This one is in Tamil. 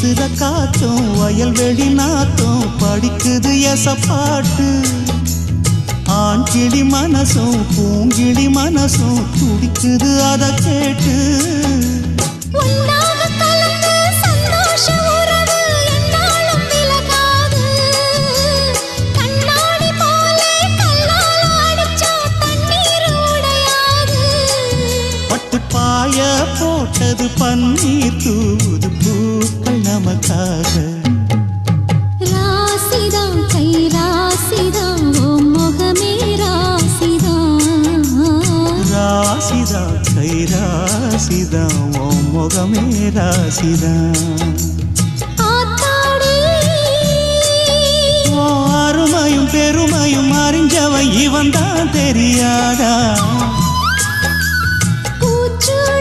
வீசுற காத்தும் வயல்வெளி நாத்தும் படிக்குது எசப்பாட்டு ஆண் கிளி மனசும் பூங்கிளி மனசும் துடிக்குது அத கேட்டு பாய போட்டது பன்னீர் தூது பூக்கள் நமக்காக ராசிதான் கை ராசிதான் ஓ முகமே ராசிதான் ராசிதான் கை ராசிதான் ஓ முகமே ராசிதான் அருமையும் பெருமையும் அறிஞ்சவன் இவன் தான் தெரியாதா